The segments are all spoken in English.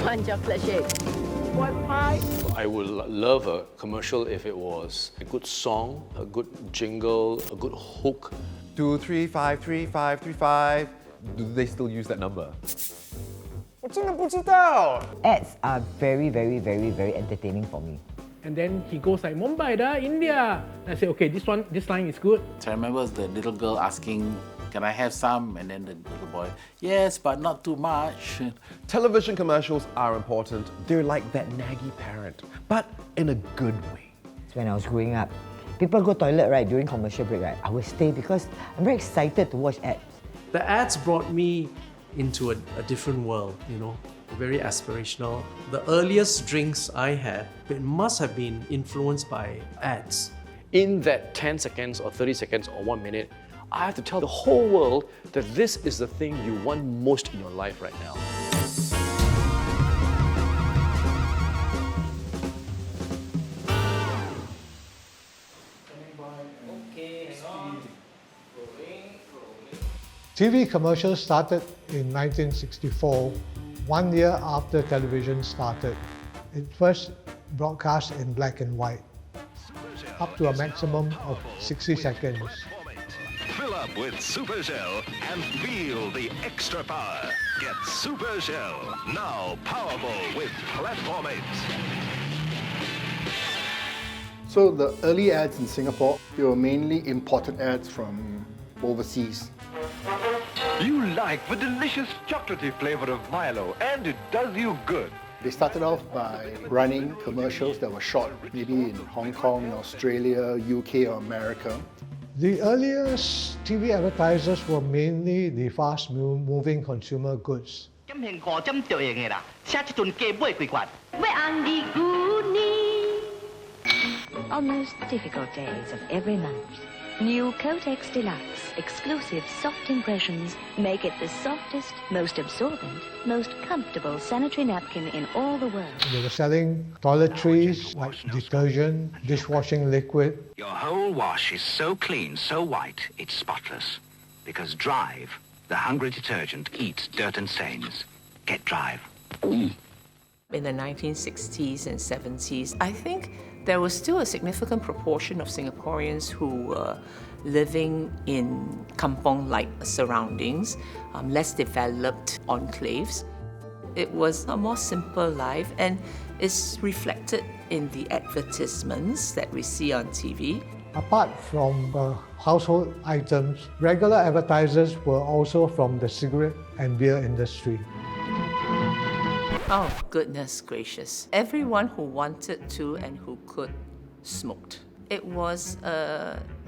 Manja Fleshe. Wi-Fi. I would love a commercial if it was a good song, a good jingle, a good hook. 2353535. Do they still use that number? Ads are very, very, very, very entertaining for me. And then he goes like, Mumbai da, India. And I say, okay, this line is good. So I remember the little girl asking, can I have some? And then the little boy, yes, but not too much. Television commercials are important. They're like that naggy parent, but in a good way. When I was growing up, people go toilet, right, during commercial break, right? I would stay because I'm very excited to watch ads. The ads brought me into a different world, very aspirational. The earliest drinks I had, it must have been influenced by ads. In that 10 seconds or 30 seconds or 1 minute, I have to tell the whole world that this is the thing you want most in your life right now. TV commercials started in 1964, 1 year after television started. It first broadcast in black and white, up to a maximum of 60 seconds. Fill up with Super Shell and feel the extra power. Get Super Shell, now powerful with Platform 8. So the early ads in Singapore, they were mainly imported ads from overseas. You like the delicious chocolatey flavor of Milo, and it does you good. They started off by running commercials that were shot maybe in Hong Kong, Australia, UK or America. The earliest TV advertisers were mainly the fast-moving consumer goods. On those difficult days of every month, new Cotex Deluxe exclusive soft impressions make it the softest, most absorbent, most comfortable sanitary napkin in all the world. They were selling toiletries like detergent, dishwashing liquid. Your whole wash is so clean, so white, it's spotless. Because Drive, the hungry detergent, eats dirt and stains. Get Drive. In the 1960s and 70s, I think there was still a significant proportion of Singaporeans who were living in kampong-like surroundings, less developed enclaves. It was a more simple life and it's reflected in the advertisements that we see on TV. Apart from household items, regular advertisers were also from the cigarette and beer industry. Oh, goodness gracious. Everyone who wanted to and who could smoked. It was,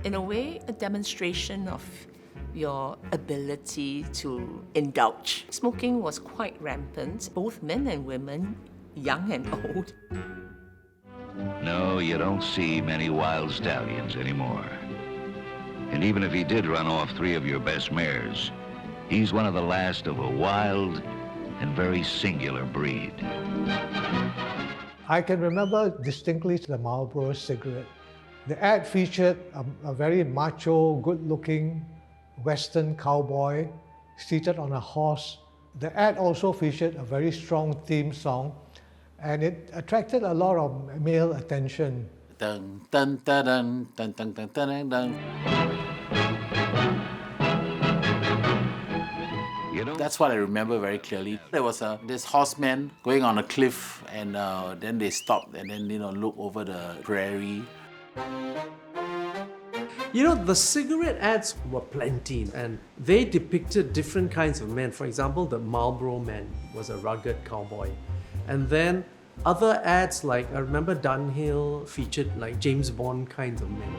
in a way, a demonstration of your ability to indulge. Smoking was quite rampant, both men and women, young and old. No, you don't see many wild stallions anymore. And even if he did run off 3 of your best mares, he's one of the last of a wild and very singular breed. I can remember distinctly the Marlboro cigarette. The ad featured a very macho, good-looking Western cowboy seated on a horse. The ad also featured a very strong theme song, and it attracted a lot of male attention. Dun, dun, dun, dun, dun, dun, dun, dun, dun. That's what I remember very clearly. There was this horseman going on a cliff, and then they stopped and then look over the prairie. The cigarette ads were plenty, and they depicted different kinds of men. For example, the Marlboro man was a rugged cowboy. And then other ads, like I remember Dunhill featured like James Bond kinds of men.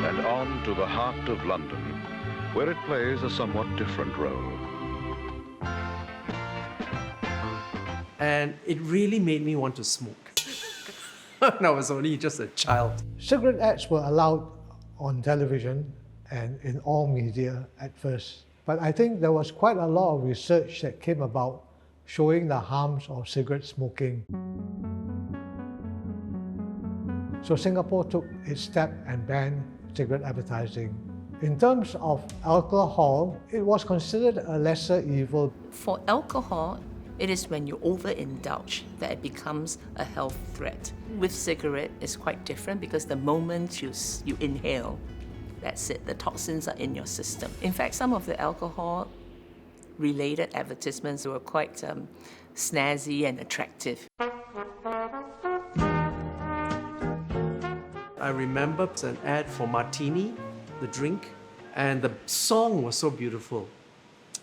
And on to the heart of London, where it plays a somewhat different role. And it really made me want to smoke. When I was only just a child. Cigarette ads were allowed on television and in all media at first. But I think there was quite a lot of research that came about showing the harms of cigarette smoking. So Singapore took its step and banned cigarette advertising. In terms of alcohol, it was considered a lesser evil. For alcohol, it is when you overindulge that it becomes a health threat. With cigarette, it's quite different because the moment you inhale, that's it, the toxins are in your system. In fact, some of the alcohol-related advertisements were quite snazzy and attractive. I remember an ad for Martini, the drink, and the song was so beautiful.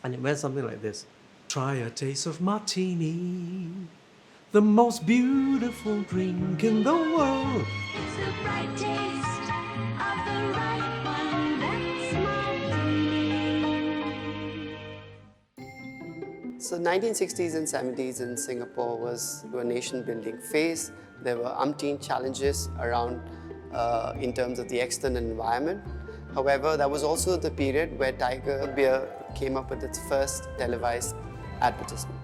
And it went something like this. Try a taste of Martini, the most beautiful drink in the world. It's the right taste of the right one, that's Martini. So 1960s and 70s in Singapore was a nation-building phase. There were umpteen challenges around in terms of the external environment. However, that was also the period where Tiger Beer came up with its first televised advertisement.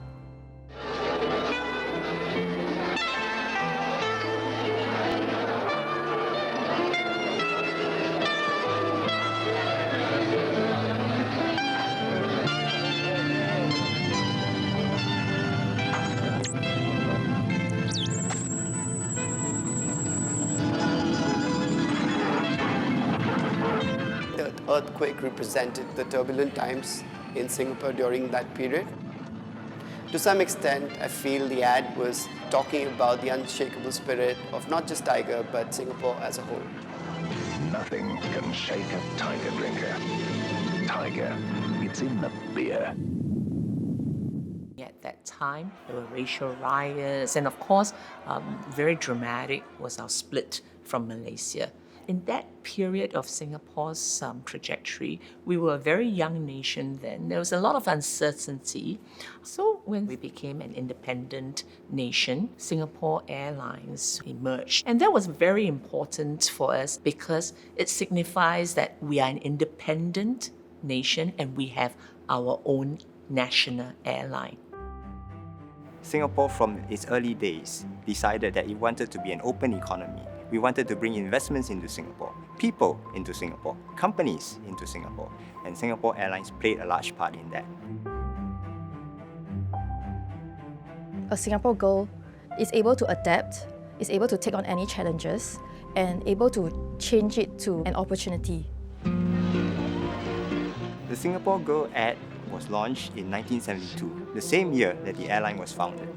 The earthquake represented the turbulent times in Singapore during that period. To some extent, I feel the ad was talking about the unshakable spirit of not just Tiger, but Singapore as a whole. Nothing can shake a Tiger drinker. Tiger, it's in the beer. At that time, there were racial riots, and of course, very dramatic was our split from Malaysia. In that period of Singapore's trajectory, we were a very young nation then. There was a lot of uncertainty. So when we became an independent nation, Singapore Airlines emerged. And that was very important for us because it signifies that we are an independent nation and we have our own national airline. Singapore, from its early days, decided that it wanted to be an open economy. We wanted to bring investments into Singapore, people into Singapore, companies into Singapore, and Singapore Airlines played a large part in that. A Singapore girl is able to adapt, is able to take on any challenges, and able to change it to an opportunity. The Singapore Girl ad was launched in 1972, the same year that the airline was founded.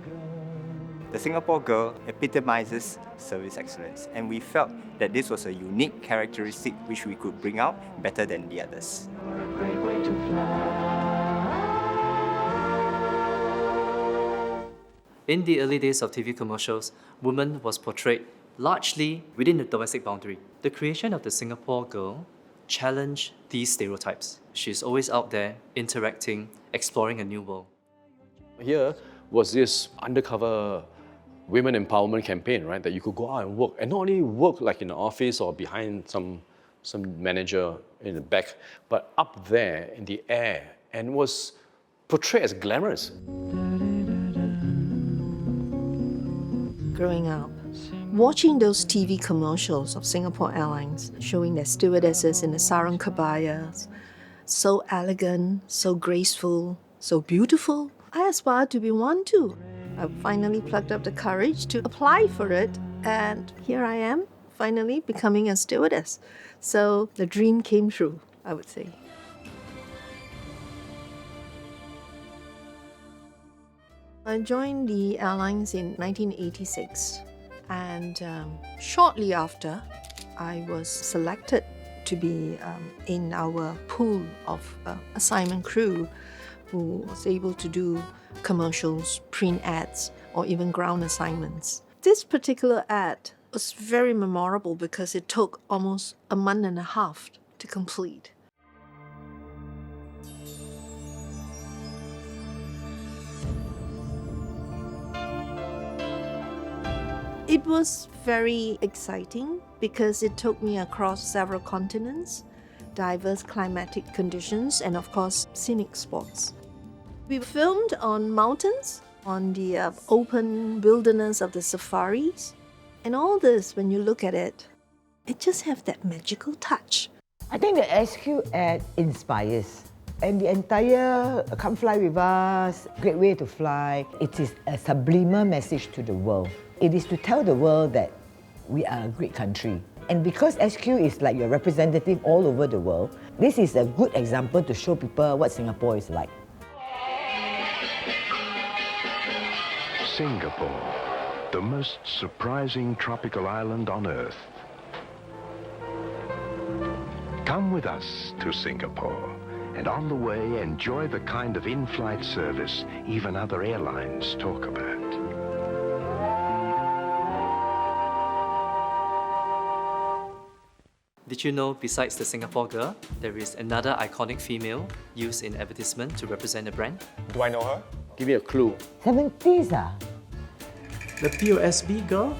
The Singapore Girl epitomizes service excellence, and we felt that this was a unique characteristic which we could bring out better than the others. In the early days of TV commercials, women was portrayed largely within the domestic boundary. The creation of the Singapore Girl challenged these stereotypes. She's always out there, interacting, exploring a new world. Here was this undercover women empowerment campaign, right? That you could go out and work, and not only work like in an office or behind some manager in the back, but up there in the air, and was portrayed as glamorous. Growing up, watching those TV commercials of Singapore Airlines showing their stewardesses in the sarong kebayas, so elegant, so graceful, so beautiful, I aspired to be one too. I finally plucked up the courage to apply for it, and here I am, finally becoming a stewardess. So the dream came true, I would say. I joined the Airlines in 1986, and shortly after, I was selected to be in our pool of assignment crew who was able to do commercials, print ads, or even ground assignments. This particular ad was very memorable because it took almost a month and a half to complete. It was very exciting because it took me across several continents, diverse climatic conditions, and of course, scenic spots. We filmed on mountains, on the open wilderness of the safaris. And all this, when you look at it, it just has that magical touch. I think the SQ ad inspires. And the entire Come Fly With Us, great way to fly, it is a subliminal message to the world. It is to tell the world that we are a great country. And because SQ is like your representative all over the world, this is a good example to show people what Singapore is like. Singapore, the most surprising tropical island on Earth. Come with us to Singapore, and on the way, enjoy the kind of in-flight service even other airlines talk about. Did you know, besides the Singapore girl, there is another iconic female used in advertisement to represent the brand? Do I know her? Give me a clue. 70s ah? The POSB girl?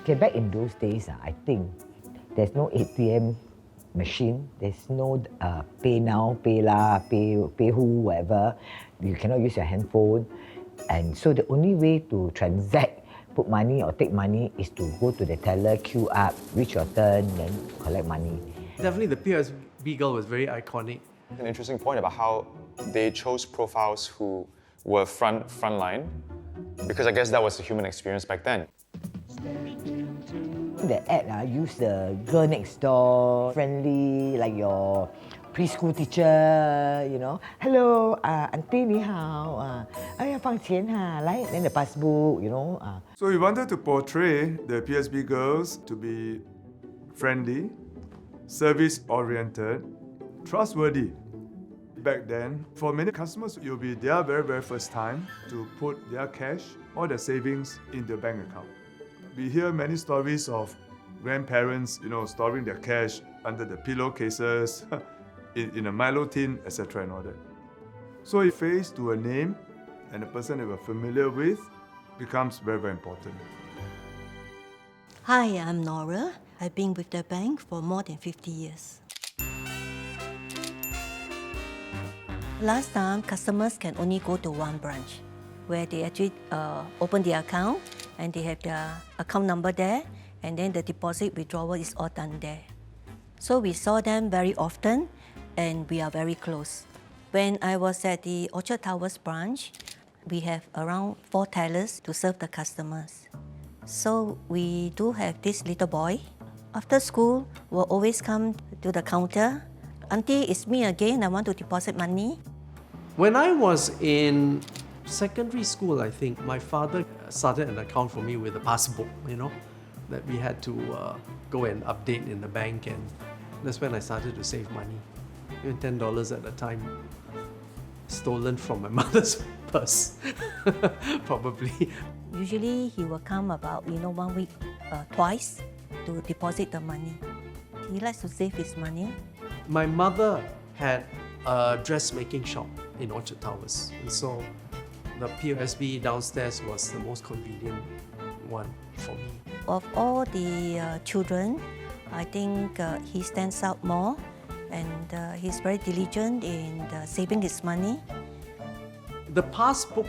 Okay, back in those days, I think there's no ATM machine, there's no pay now, pay lah, pay who, whatever. You cannot use your handphone. And so the only way to transact, put money or take money is to go to the teller, queue up, reach your turn, then collect money. Definitely the POSB girl was very iconic. An interesting point about how they chose profiles who were frontline, because I guess that was the human experience back then. The ad use the girl next door, friendly, like your preschool teacher, you know. Hello, auntie 你好，要放钱哈，来 then the passbook, you know. So we wanted to portray the PSB girls to be friendly, service-oriented, trustworthy. Back then, for many customers, it will be their very first time to put their cash or their savings in their bank account. We hear many stories of grandparents, storing their cash under the pillowcases, in a Milo tin, etc. and all that. So a face to a name and a person that we're familiar with becomes very important. Hi, I'm Nora. I've been with the bank for more than 50 years. Last time, customers can only go to one branch where they actually open the account and they have their account number there, and then the deposit withdrawal is all done there. So we saw them very often and we are very close. When I was at the Orchard Towers branch, we have around 4 tellers to serve the customers. So we do have this little boy. After school, will always come to the counter. Auntie, it's me again, I want to deposit money. When I was in secondary school, I think, my father started an account for me with a passbook, that we had to go and update in the bank, and that's when I started to save money. Even $10 at a time, stolen from my mother's purse, probably. Usually he will come about 1 week twice to deposit the money. He likes to save his money. My mother had a dressmaking shop in Orchard Towers, and so the POSB downstairs was the most convenient one for me. Of all the children, I think he stands out more, and he's very diligent in saving his money. The passbook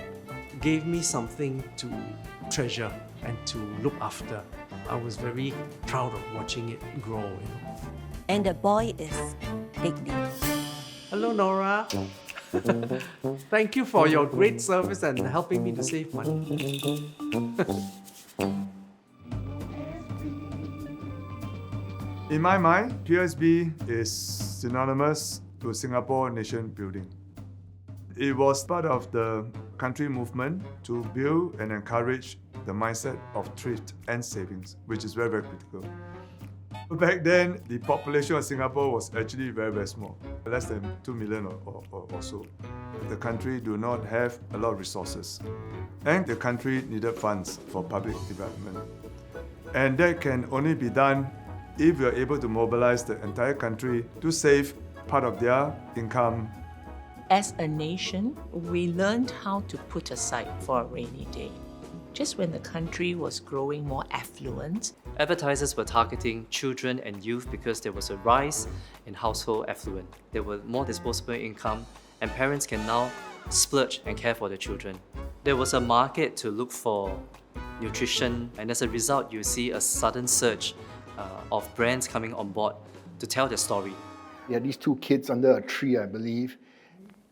gave me something to treasure and to look after. I was very proud of watching it grow. And the boy is Bigby. Hello, Nora. Thank you for your great service and helping me to save money. In my mind, POSB is synonymous to Singapore nation building. It was part of the country movement to build and encourage the mindset of thrift and savings, which is very critical. Back then, the population of Singapore was actually very small, less than 2 million or so. The country do not have a lot of resources, and the country needed funds for public development. And that can only be done if we are able to mobilize the entire country to save part of their income As a nation, we learned how to put aside for a rainy day. Just when the country was growing more affluent, Advertisers were targeting children and youth because there was a rise in household affluence. There were more disposable income, and parents can now splurge and care for their children. There was a market to look for nutrition, and as a result, you see a sudden surge of brands coming on board to tell their story. There are these two kids under a tree, I believe.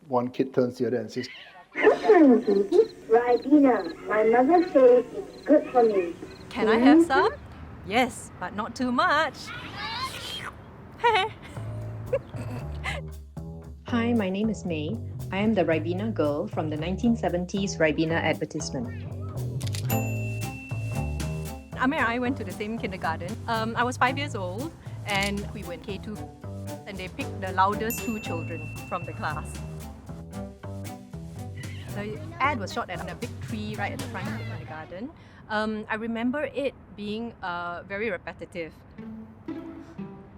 One kid turns to the other and says, Ribena, my mother says it's good for me. Can I have some? Yes, but not too much. Hi, my name is May. I am the Ribena girl from the 1970s Ribena advertisement. Amir and I went to the same kindergarten. I was 5 years old and we went K2 and they picked the loudest two children from the class. The ad was shot on a big tree right at the front of the kindergarten. I remember it being very repetitive.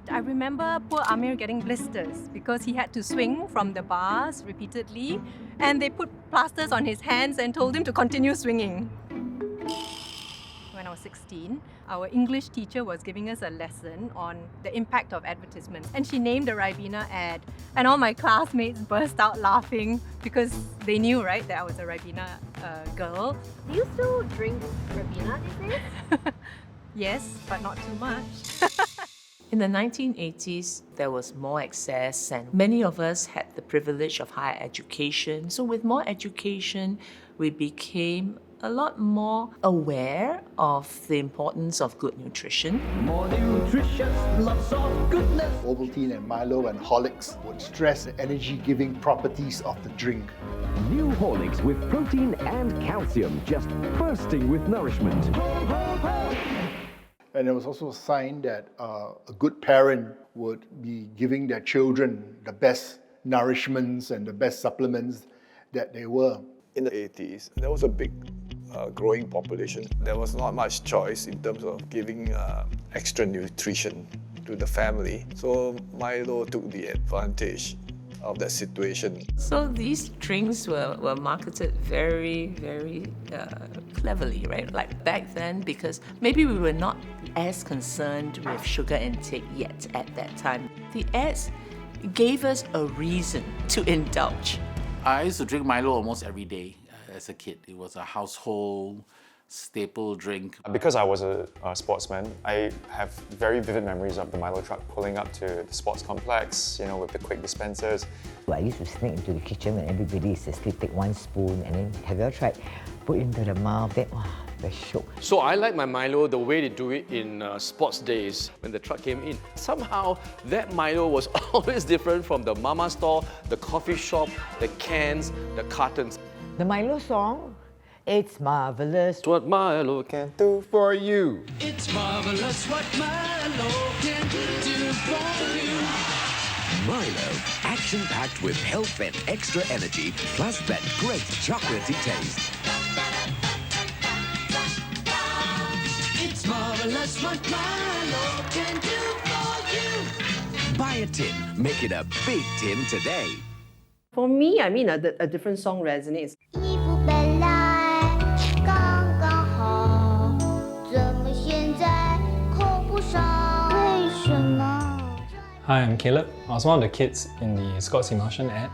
I remember poor Amir getting blisters because he had to swing from the bars repeatedly and they put plasters on his hands and told him to continue swinging. When I was 16, our English teacher was giving us a lesson on the impact of advertisements and she named the Ribena ad and all my classmates burst out laughing because they knew, right, that I was a Ribena girl. Do you still drink Ribena these days? Yes, but not too much. in the 1980s, there was more access and many of us had the privilege of higher education. So with more education, we became a lot more aware of the importance of good nutrition. More nutritious, lots of goodness. Ovaltine and Milo and Horlicks would stress the energy-giving properties of the drink. New Horlicks with protein and calcium, just bursting with nourishment. And there was also a sign that a good parent would be giving their children the best nourishments and the best supplements that they were. In the 80s, there was a big growing population. There was not much choice in terms of giving extra nutrition to the family. So Milo took the advantage of that situation. So these drinks were marketed very, very cleverly, right? Like back then, because maybe we were not as concerned with sugar intake yet at that time. The ads gave us a reason to indulge. I used to drink Milo almost every day as a kid. It was a household staple drink. Because I was a sportsman, I have very vivid memories of the Milo truck pulling up to the sports complex, you know, with the quick dispensers. I used to sneak into the kitchen when everybody is asleep, take one spoon and then, have you ever tried, put into the mouth, then, wow, very shook. So I like my Milo the way they do it in sports days when the truck came in. Somehow that Milo was always different from the mama store, the coffee shop, the cans, the cartons. The Milo song, it's marvelous what Milo can do for you. It's marvelous what Milo can do for you. Milo, action-packed with health and extra energy, plus that great chocolatey taste. It's marvelous what Milo can do for you. Buy a tin, make it a big tin today. For me, I mean, a different song resonates. Hi, I'm Caleb. I was one of the kids in the Scott's Emulsion ad.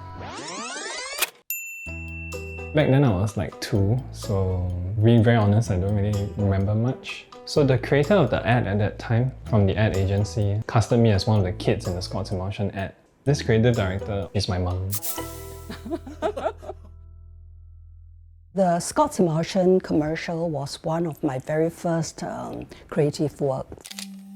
Back then I was like 2, so being very honest, I don't really remember much. So the creator of the ad at that time, from the ad agency, casted me as one of the kids in the Scott's Emulsion ad. This creative director is my mom. The Scott's Emulsion commercial was one of my very first creative work.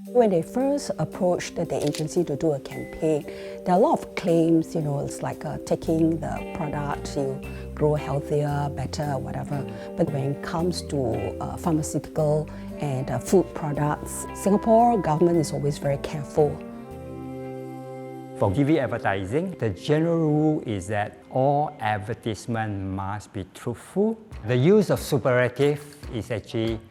When they first approached the agency to do a campaign, there are a lot of claims, you know, it's like taking the product to grow healthier, better, whatever. But when it comes to pharmaceutical and food products, Singapore government is always very careful. For TV advertising, the general rule is that all advertisement must be truthful. The use of superlative is actually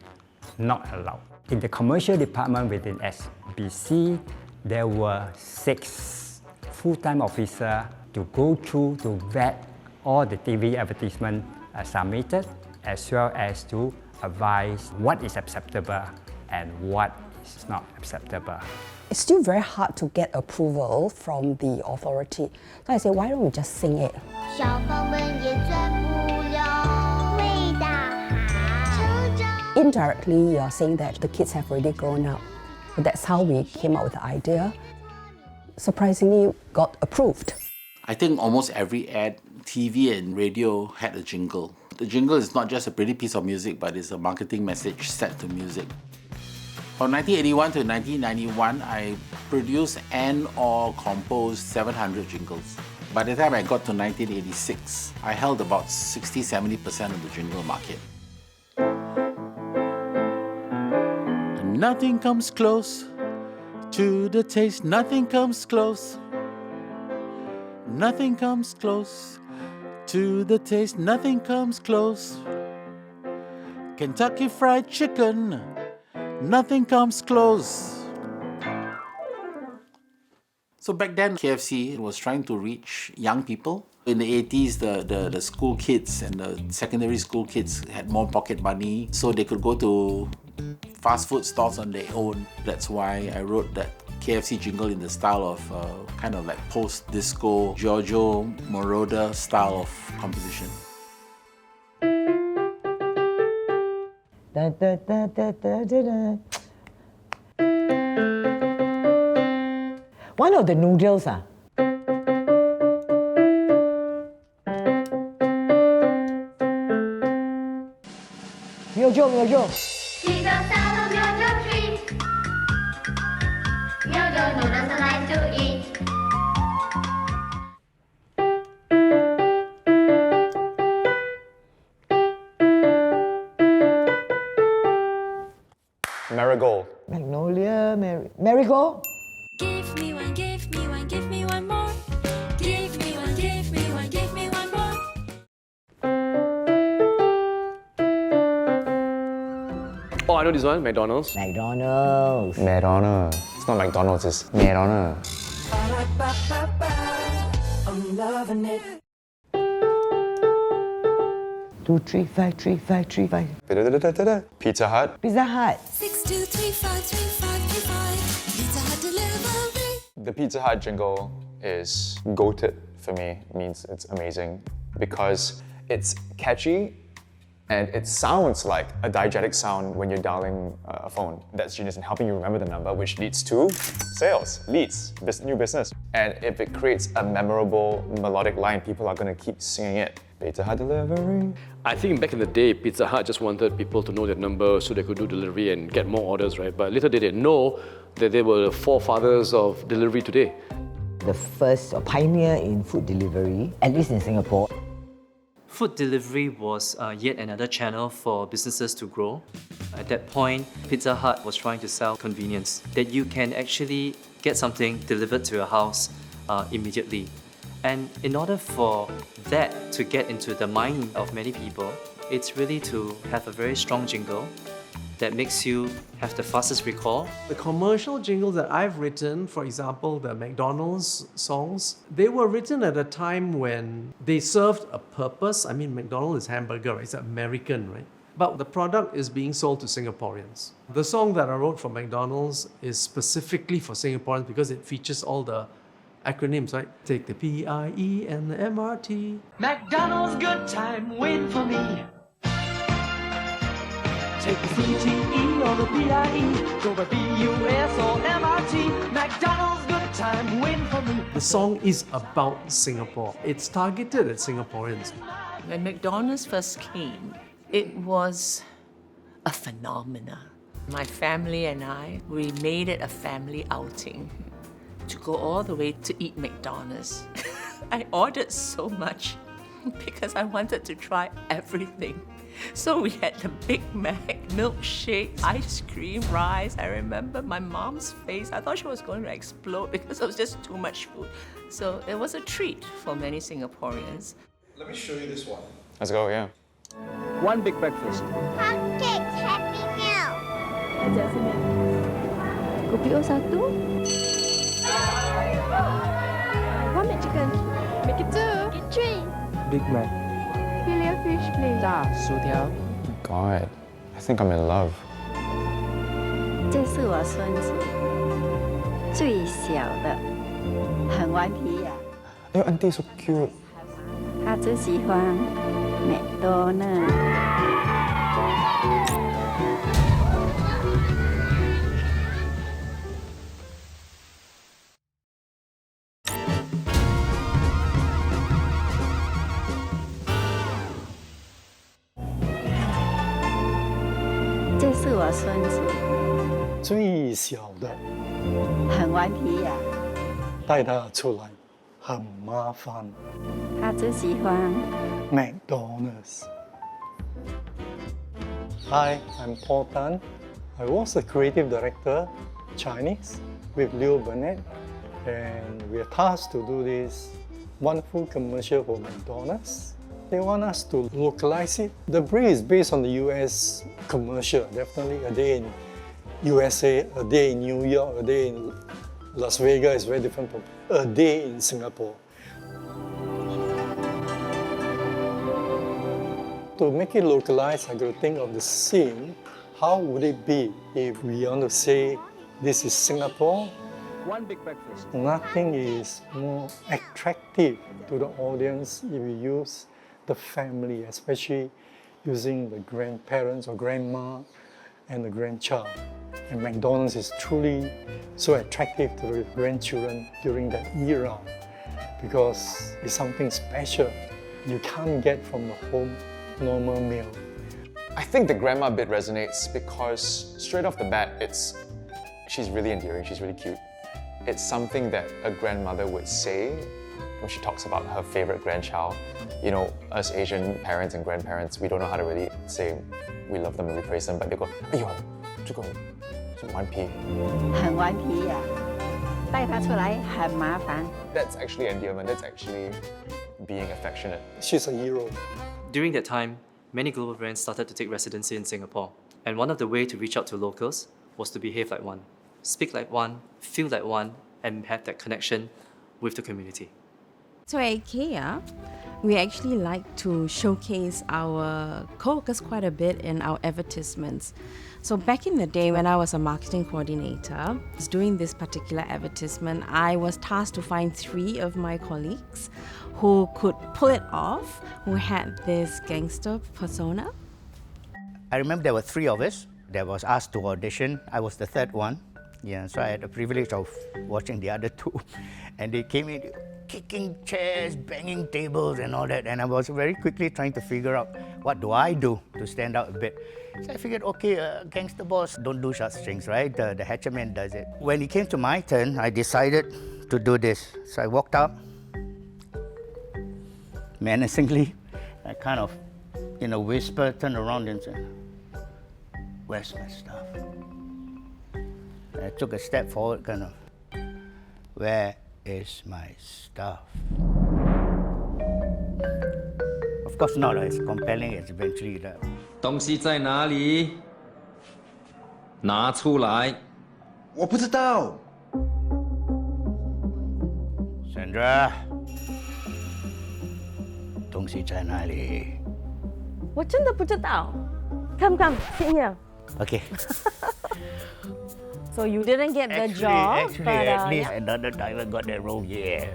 not allowed. In the commercial department within SBC, there were 6 full-time officer to go through to vet all the TV advertisements submitted, as well as to advise what is acceptable and what is not acceptable. It's still very hard to get approval from the authority. So I say, why don't we just sing it? 小访问也赚不了伟大成长。 Indirectly, you're saying that the kids have already grown up. But that's how we came up with the idea. Surprisingly, got approved. I think almost every ad, TV and radio had a jingle. The jingle is not just a pretty piece of music, but it's a marketing message set to music. From 1981 to 1991, I produced and or composed 700 jingles. By the time I got to 1986, I held about 60-70% of the jingle market. And nothing comes close to the taste, nothing comes close. Nothing comes close to the taste, nothing comes close. Kentucky Fried Chicken, nothing comes close. So back then, KFC was trying to reach young people. In the 80s, the school kids and the secondary school kids had more pocket money, so they could go to fast food stores on their own. That's why I wrote that KFC jingle in the style of kind of like post-disco, Giorgio Moroder style of composition. Da, da, da, da, da, da, da. One of the noodles, Myojo. 记得下了 Myojo treat. Myojo noodles are nice to eat. Marigold. Magnolia, marigold. Give me one, give me one, give me one more. Give me one, give me one, give me one more. Oh, I know this one, McDonald's. McDonald's. McDonald's. It's not McDonald's, it's McDonald's. I'm loving it. 2, 3, 5, 3, 5, 3, 5. Pizza Hut. Pizza Hut. 62353535. Pizza Hut delivery. The Pizza Hut jingle is goated for me. It means it's amazing because it's catchy and it sounds like a diegetic sound when you're dialing a phone. That's genius in helping you remember the number, which leads to sales, leads, new business. And if it creates a memorable melodic line, people are going to keep singing it. Pizza Hut delivery. I think back in the day, Pizza Hut just wanted people to know their number so they could do delivery and get more orders, right? But little did they know that they were the forefathers of delivery today. The first pioneer in food delivery, at least in Singapore. Food delivery was yet another channel for businesses to grow. At that point, Pizza Hut was trying to sell convenience, that you can actually get something delivered to your house immediately. And in order for that to get into the mind of many people, it's really to have a very strong jingle that makes you have the fastest recall. The commercial jingles that I've written, for example, the McDonald's songs, they were written at a time when they served a purpose. I mean, McDonald's is hamburger, right? It's American, right? But the product is being sold to Singaporeans. The song that I wrote for McDonald's is specifically for Singaporeans because it features all the acronyms, right? Take the PIE and the MRT. McDonald's good time, win for me. Take the CTE or the PIE, go by BUS or MRT. McDonald's good time, win for me. The song is about Singapore. It's targeted at Singaporeans. When McDonald's first came, it was a phenomenon. My family and I, we made it a family outing to go all the way to eat McDonald's. I ordered so much because I wanted to try everything. So we had the Big Mac, milkshake, ice cream, rice. I remember my mom's face. I thought she was going to explode because it was just too much food. So it was a treat for many Singaporeans. Let me show you this one. Let's go, yeah. One big breakfast. Pancakes, Happy Meal. Kopi O satu. Big Mac. Filet fish, please. 炸薯条。 God, I think I'm in love. 这是我孙子，最小的，很顽皮呀、Your auntie so cute. 他只喜欢麦当劳。这是我孙子，最小的，很顽皮呀、带他出来很麻烦。他只喜欢 McDonald's. Hi, I'm Paul Tan. I was a creative director, Chinese, with Leo Burnett, and we are tasked to do this wonderful commercial for McDonald's. They want us to localize it. The brief is based on the US commercial, definitely a day in USA, a day in New York, a day in Las Vegas is very different from a day in Singapore. To make it localized, I got to think of the scene. How would it be if we want to say this is Singapore? One big breakfast. Nothing is more attractive to the audience if you use the family, especially using the grandparents or grandma and the grandchild. And McDonald's is truly so attractive to the grandchildren during that era because it's something special you can't get from the home normal meal. I think the grandma bit resonates because straight off the bat, she's really endearing, she's really cute. It's something that a grandmother would say when she talks about her favorite grandchild. You know, us Asian parents and grandparents, we don't know how to really say we love them and we praise them, but they go, 哎呦，这个是顽皮。很顽皮呀、带他出来很麻烦。 That's actually endearment, that's actually being affectionate. She's a hero. During that time, many global brands started to take residency in Singapore, and one of the ways to reach out to locals was to behave like one, speak like one, feel like one, and have that connection with the community. So at IKEA, we actually like to showcase our co-workers quite a bit in our advertisements. So back in the day when I was a marketing coordinator, doing this particular advertisement, I was tasked to find 3 of my colleagues who could pull it off, who had this gangster persona. I remember there were 3 of us that was asked to audition. I was the 3rd one. Yeah, so I had the privilege of watching the other 2. And they came in kicking chairs, banging tables and all that. And I was very quickly trying to figure out what do I do to stand out a bit. So I figured, okay, gangster boss don't do such things, right? The hatchet does it. When it came to my turn, I decided to do this. So I walked up, menacingly, I kind of, in a whisper, turned around and said, "Where's my stuff?" I took a step forward, kind of, "Where is my stuff?" Of course not as compelling as eventually that. 东西在哪里？拿出来。我不知道。 Sandra, 东西在哪里？我真的不知道. Come, sit here. Okay. So you didn't get the job, Actually, but at least yeah. another driver got that role, yeah.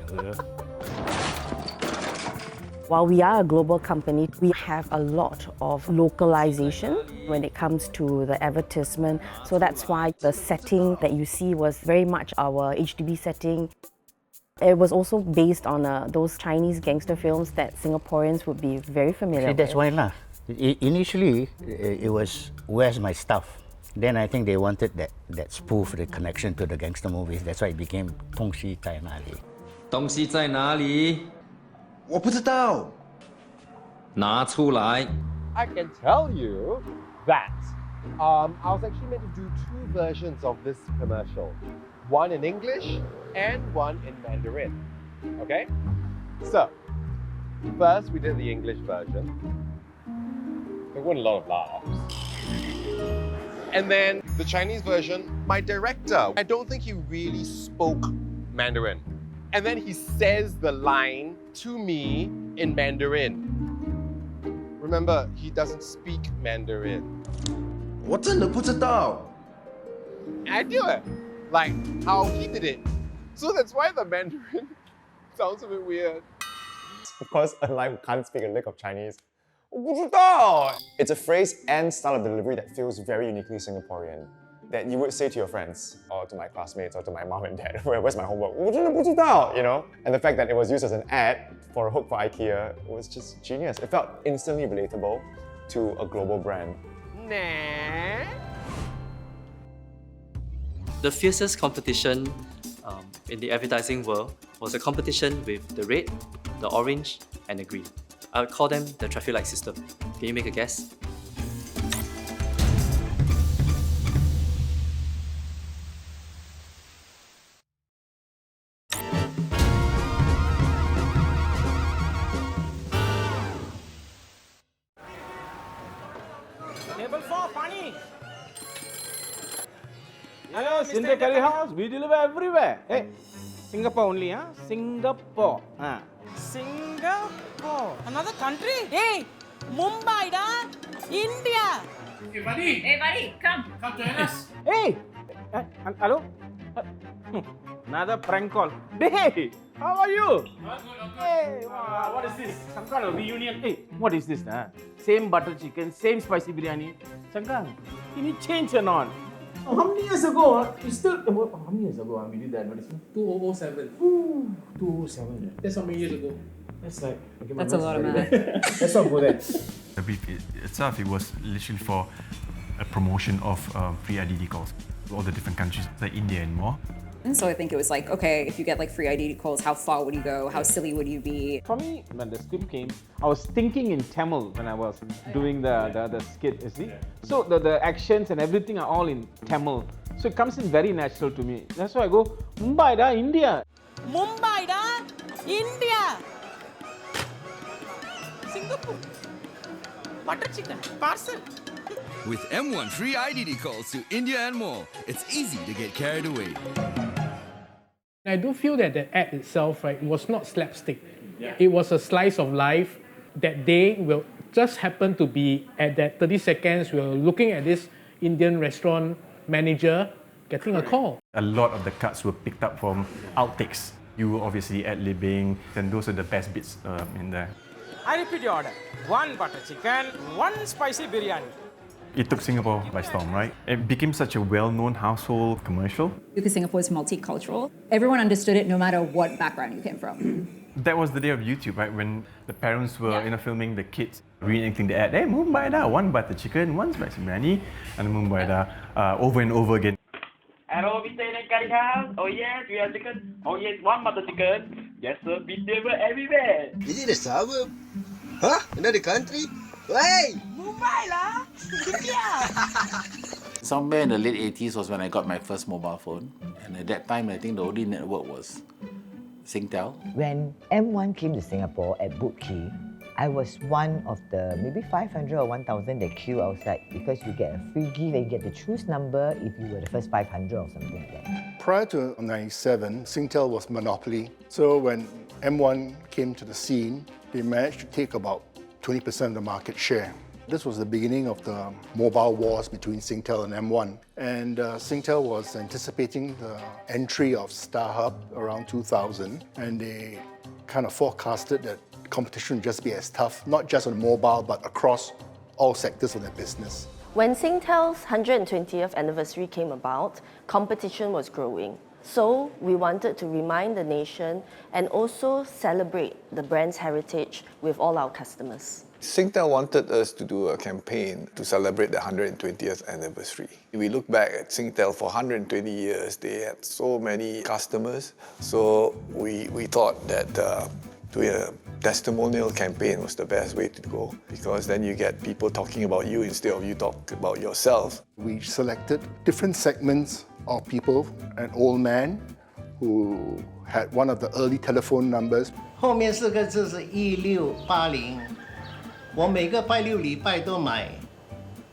While we are a global company, we have a lot of localization when it comes to the advertisement. So that's why the setting that you see was very much our HDB setting. It was also based on those Chinese gangster films that Singaporeans would be very familiar See, with. that's why lah. Initially, it was "Where's my stuff?" Then I think they wanted that spoof, the connection to the gangster movies. That's why it became 东西在哪里?东西在哪里？我不知道。拿出来。 I can tell you that I was actually meant to do 2 versions of this commercial. One in English and one in Mandarin. Okay? So, first we did the English version. There weren't a lot of laughs. And then the Chinese version, my director, I don't think he really spoke Mandarin. And then he says the line to me in Mandarin. Remember, he doesn't speak Mandarin. 我真的不知道。 I do it like how he did it. So that's why the Mandarin sounds a bit weird. Of course, unlike who can't speak a lick of Chinese. 我不知道. It's a phrase and style of delivery that feels very uniquely Singaporean. That you would say to your friends, or to my classmates, or to my mom and dad, where's my homework? 我真的不知道, you know? And the fact that it was used as an ad for a hook for IKEA was just genius. It felt instantly relatable to a global brand. Nah. The fiercest competition in the advertising world was a competition with the red, the orange, and the green. I would call them the traffic light system. Can you make a guess? Table 4, Pani. Hello, Singtel Curry House. We deliver everywhere. Hey, Singapore only, huh? Singapore. Singapore. Another country? Hey, Mumbai, da? India. Hey, buddy. Hey, buddy, come. Come join us. Hey, hello? Another prank call. Hey, how are you? Hey, wow, what is this? Some kind of reunion. Hey, what is this? Same butter chicken, same spicy biryani. Shankar, can you change or not? Oh, how many years ago? You still. How many years ago we did the advertisement? 2007. 2007. That's how many years ago? That's like. Okay, That's a lot of math. Let's not go there. The brief itself, it was literally for a promotion of free IDD calls to all the different countries, like India and more. And so I think it was like, okay, if you get like free ID calls, how far would you go? How silly would you be? For me, when the script came, I was thinking in Tamil when I was doing the skit, you see. So the actions and everything are all in Tamil. So it comes in very natural to me. That's why I go, Mumbai da, India. Mumbai da, India. Singapore. Butter chicken, parcel. With M1 free IDD calls to India and more, it's easy to get carried away. I do feel that the ad itself, right, was not slapstick. Yeah. It was a slice of life. That day will just happen to be at that 30 seconds, we were looking at this Indian restaurant manager getting a call. A lot of the cuts were picked up from outtakes. You were obviously ad-libbing, and those are the best bits in there. I repeat your order. 1 butter chicken, 1 spicy biryani. It took Singapore by storm, right? It became such a well-known household commercial. Because Singapore is multicultural, everyone understood it no matter what background you came from. That was the day of YouTube, right? When the parents were filming the kids reenacting the ad. Hey, Mumbai da, 1 butter chicken, 1 spicy biryani, and Mumbai da over and over again. Hello, Vaccinate Curry House. Oh yes, we have chicken. Oh yes, 1 butter chicken. Yes sir, we deliver everywhere. Is it a suburb? Huh? Another country? Hey! Mumbai lah, India. Somewhere in the late 80s was when I got my first mobile phone. And at that time, I think the only network was Singtel. When M1 came to Singapore at Boot Key, I was one of the maybe 500 or 1,000 that queue outside because you get a free gift and you get to choose number if you were the first 500 or something like that. Prior to 97, Singtel was monopoly. So when M1 came to the scene, they managed to take about 20% of the market share. This was the beginning of the mobile wars between Singtel and M1. And Singtel was anticipating the entry of Starhub around 2000, and they kind of forecasted that competition would just be as tough, not just on mobile, but across all sectors of their business. When Singtel's 120th anniversary came about, competition was growing. So we wanted to remind the nation and also celebrate the brand's heritage with all our customers. Singtel wanted us to do a campaign to celebrate the 120th anniversary. We look back at Singtel for 120 years, they had so many customers, so we thought that doing a testimonial campaign was the best way to go, because then you get people talking about you instead of you talk about yourself. We selected different segments of people, an old man who had one of the early telephone numbers. 后面4个字是1680，我每个拜六礼拜都买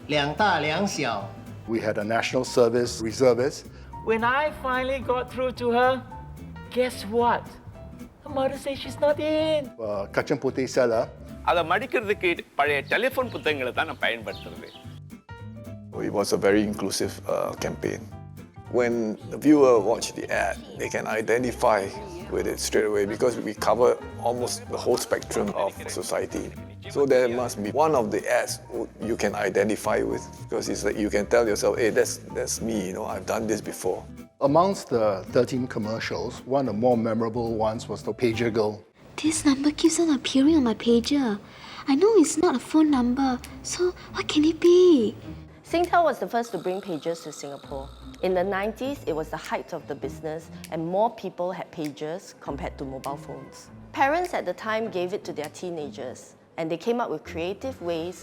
2大2小。 We had a national service reservist. When I finally got through to her, guess what? Her mother says she's not in. Kacang putih seller. அதை மடிக்கிறதுக்கு பழைய telephone புத்தகங்களை தான் நான் பயன்படுத்துறது. It was a very inclusive campaign. When the viewer watch the ad, they can identify with it straight away because we cover almost the whole spectrum of society. So there must be one of the ads you can identify with because it's like you can tell yourself, hey, that's me, you know, I've done this before. Amongst the 13 commercials, one of the more memorable ones was the pager girl. This number keeps on appearing on my pager. I know it's not a phone number, so what can it be? Singtel was the first to bring pagers to Singapore. In the 90s, it was the height of the business and more people had pagers compared to mobile phones. Parents at the time gave it to their teenagers and they came up with creative ways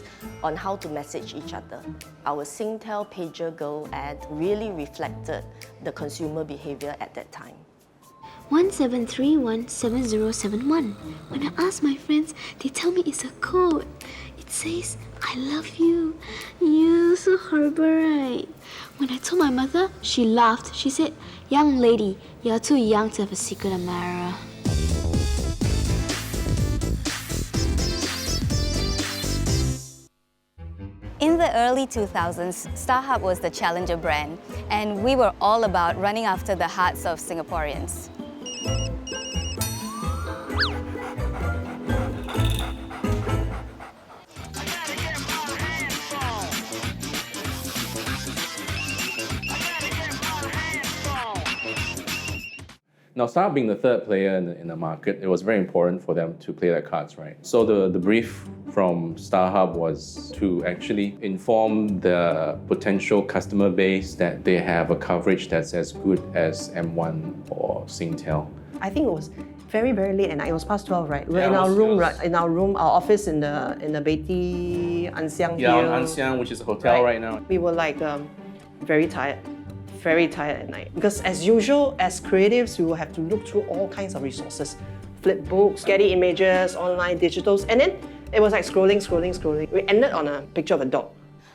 on how to message each other. Our Singtel Pager Girl ad really reflected the consumer behavior at that time. 17317071. When I ask my friends, they tell me it's a code. It says, I love you. You so horrible, right? When I told my mother, she laughed. She said, young lady, you're too young to have a secret admirer. In the early 2000s, Starhub was the challenger brand, and we were all about running after the hearts of Singaporeans. Now, Starhub being the third player in the market, it was very important for them to play their cards right. So the brief from Starhub was to actually inform the potential customer base that they have a coverage that's as good as M1 or Singtel. I think it was very, very late at night. It was past 12, right? We're in our room, right? In our room, our office in the Beatty Ansiang Yeah, Hill. Ansiang, which is a hotel right now. We were like very tired at night. Because as usual, as creatives, we will have to look through all kinds of resources. Flip books, Getty images, online digitals, and then it was like scrolling. We ended on a picture of a dog.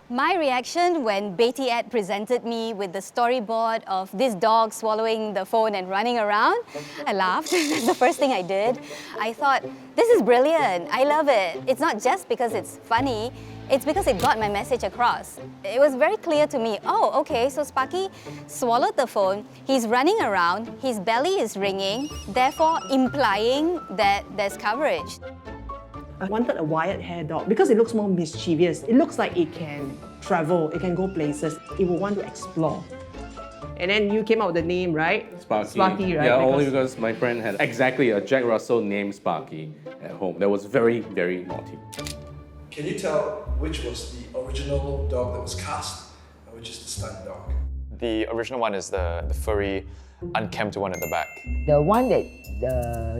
My reaction when Betty Ad presented me with the storyboard of this dog swallowing the phone and running around, I laughed. That's the first thing I did. I thought, this is brilliant. I love it. It's not just because it's funny, it's because it got my message across. It was very clear to me, oh, okay, so Sparky swallowed the phone, he's running around, his belly is ringing, therefore implying that there's coverage. I wanted a wired hair dog because it looks more mischievous. It looks like it can travel, it can go places, it will want to explore. And then you came out with the name, right? Sparky, right? Yeah, only because my friend had exactly a Jack Russell named Sparky at home. That was very, very naughty. Can you tell which was the original dog that was cast and which is the stunt dog? The original one is the furry, unkempt one at the back. The one that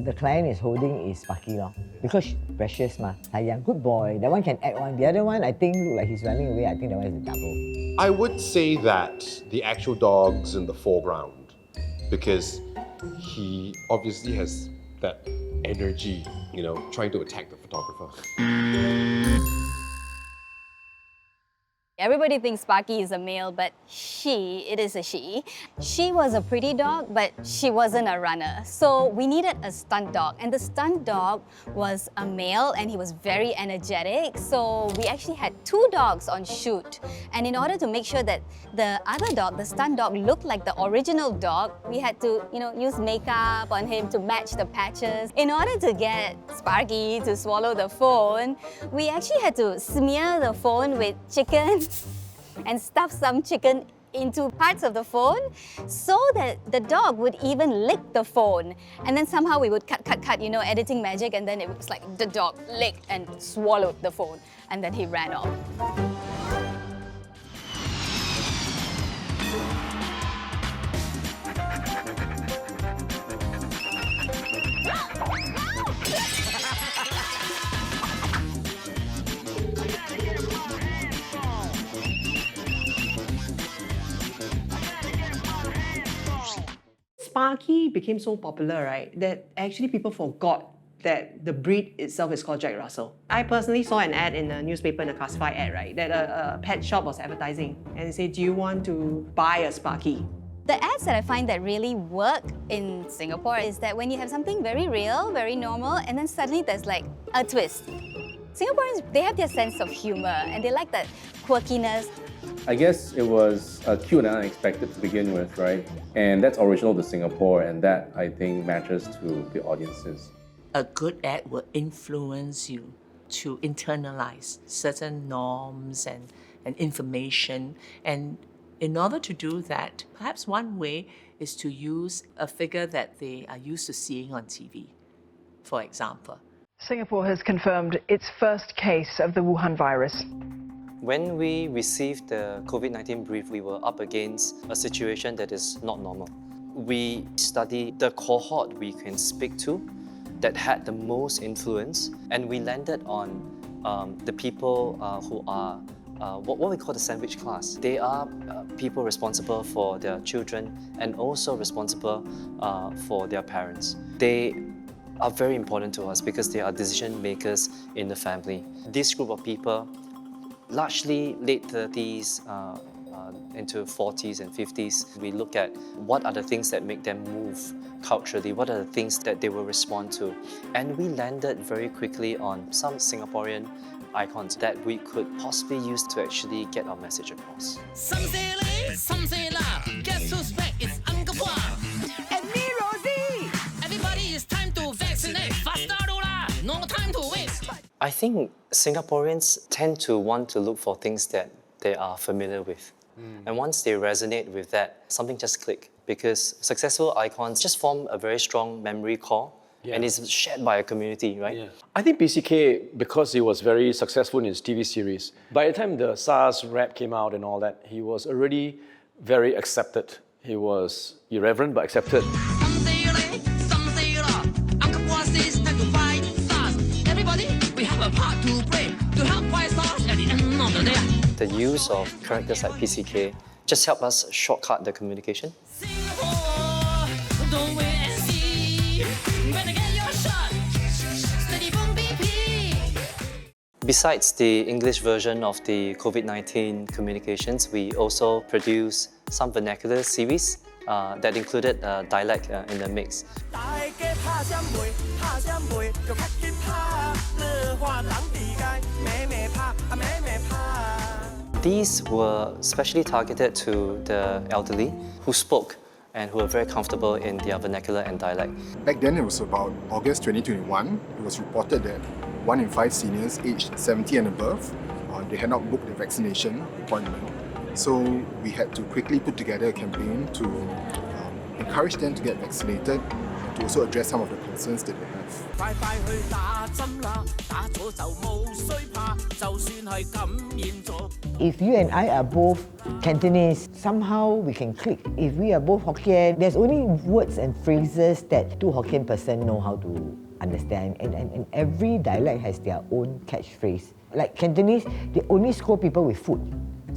the client is holding is Sparky lor, because precious ma, sayang, good boy. That one can act one. The other one, I think, look like he's running away. I think that one is the double. I would say that the actual dog's in the foreground because he obviously has that energy, you know, trying to attack the photographer. Everybody thinks Sparky is a male, but it is a she. She was a pretty dog, but she wasn't a runner. So we needed a stunt dog. And the stunt dog was a male and he was very energetic. So we actually had 2 dogs on shoot. And in order to make sure that the other dog, the stunt dog, looked like the original dog, we had to, use makeup on him to match the patches. In order to get Sparky to swallow the phone, we actually had to smear the phone with chicken and stuff some chicken into parts of the phone so that the dog would even lick the phone. And then somehow we would cut, editing magic, and then it was like the dog licked and swallowed the phone, and then he ran off. Sparky became so popular, right, that actually people forgot that the breed itself is called Jack Russell. I personally saw an ad in a newspaper, in a classified ad, right, that a pet shop was advertising, and they said, do you want to buy a Sparky? The ads that I find that really work in Singapore is that when you have something very real, very normal, and then suddenly there's like a twist. Singaporeans, they have their sense of humor and they like that quirkiness. I guess it was cute and unexpected to begin with, right? And that's original to Singapore, and that, I think, matches to the audiences. A good ad will influence you to internalize certain norms and information. And in order to do that, perhaps one way is to use a figure that they are used to seeing on TV, for example. Singapore has confirmed its first case of the Wuhan virus. When we received the COVID-19 brief, we were up against a situation that is not normal. We studied the cohort we can speak to that had the most influence, and we landed on the people who are what we call the sandwich class. They are people responsible for their children and also responsible for their parents. They are very important to us because they are decision makers in the family. This group of people, largely late 30s into 40s and 50s, we look at what are the things that make them move culturally, what are the things that they will respond to. And we landed very quickly on some Singaporean icons that we could possibly use to actually get our message across. Some say lay, some say la. Guess who's back? It's Uncle Pua. And me, Rosie. Everybody, it's time to vaccinate. Faster, Nora. No time to waste. I think Singaporeans tend to want to look for things that they are familiar with. And once they resonate with that, something just clicks. Because successful icons just form a very strong memory core. And it's shared by a community, right? I think PCK, because he was very successful in his TV series, by the time the SARS rap came out and all that, he was already very accepted. He was irreverent but accepted. Everybody, we have a part to play to help fight SARS at the end of the day. The use of characters like PCK just help us shortcut the communication. Don't wait and see. Better get your shot. Steady from BP. Besides the English version of the COVID-19 communications, we also produced some vernacular series that included dialect in the mix. These were specially targeted to the elderly who spoke and who were very comfortable in their vernacular and dialect. Back then, it was about August 2021. It was reported that 1 in 5 seniors aged 70 and above, they had not booked their vaccination appointment. So we had to quickly put together a campaign to encourage them to get vaccinated and to also address some of the concerns that they have. If you and I are both Cantonese, somehow we can click. If we are both Hokkien, there's only words and phrases that two Hokkien person know how to understand, and every dialect has their own catchphrase. Like Cantonese, they only scold people with food.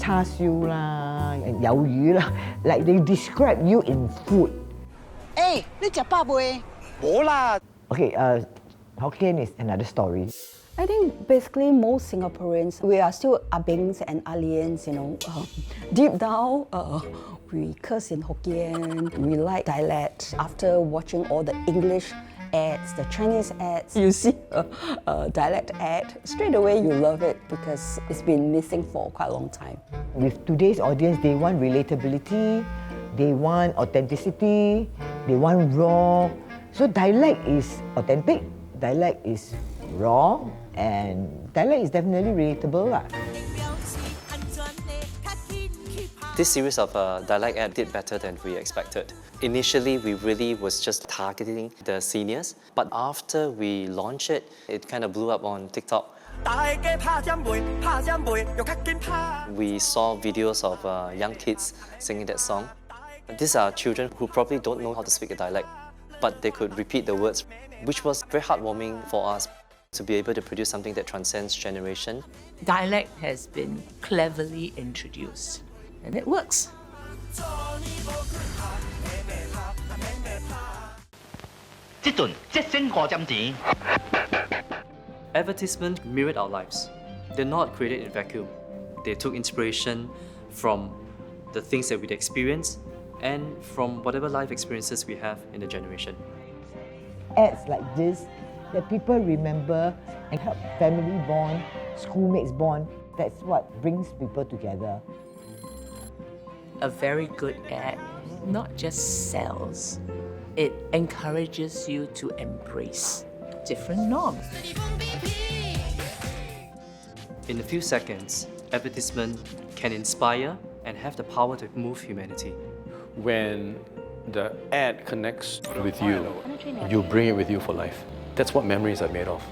Char siu lah, and yao yu lah. Like they describe you in food. Hey, you eat pap boy? Okay, Hokkien is another story. I think basically most Singaporeans, we are still abings and aliens, you know. Deep down, we curse in Hokkien, we like dialect. After watching all the English ads, the Chinese ads, you see a dialect ad, straight away you love it because it's been missing for quite a long time. With today's audience, they want relatability, they want authenticity, they want raw. So dialect is authentic, dialect is raw, and dialect is definitely relatable lah. This series of dialect ad did better than we expected. Initially, we really was just targeting the seniors, but after we launched it, it kind of blew up on TikTok. We saw videos of young kids singing that song. These are children who probably don't know how to speak a dialect, but they could repeat the words, which was very heartwarming for us to be able to produce something that transcends generation. Dialect has been cleverly introduced, and it works. Advertisements mirrored our lives. They're not created in a vacuum. They took inspiration from the things that we'd experienced and from whatever life experiences we have in the generation. Ads like this that people remember and help family bond, schoolmates bond. That's what brings people together. A very good ad not just sells, it encourages you to embrace different norms. In a few seconds, advertisement can inspire and have the power to move humanity. When the ad connects with you, you bring it with you for life. That's what memories are made of.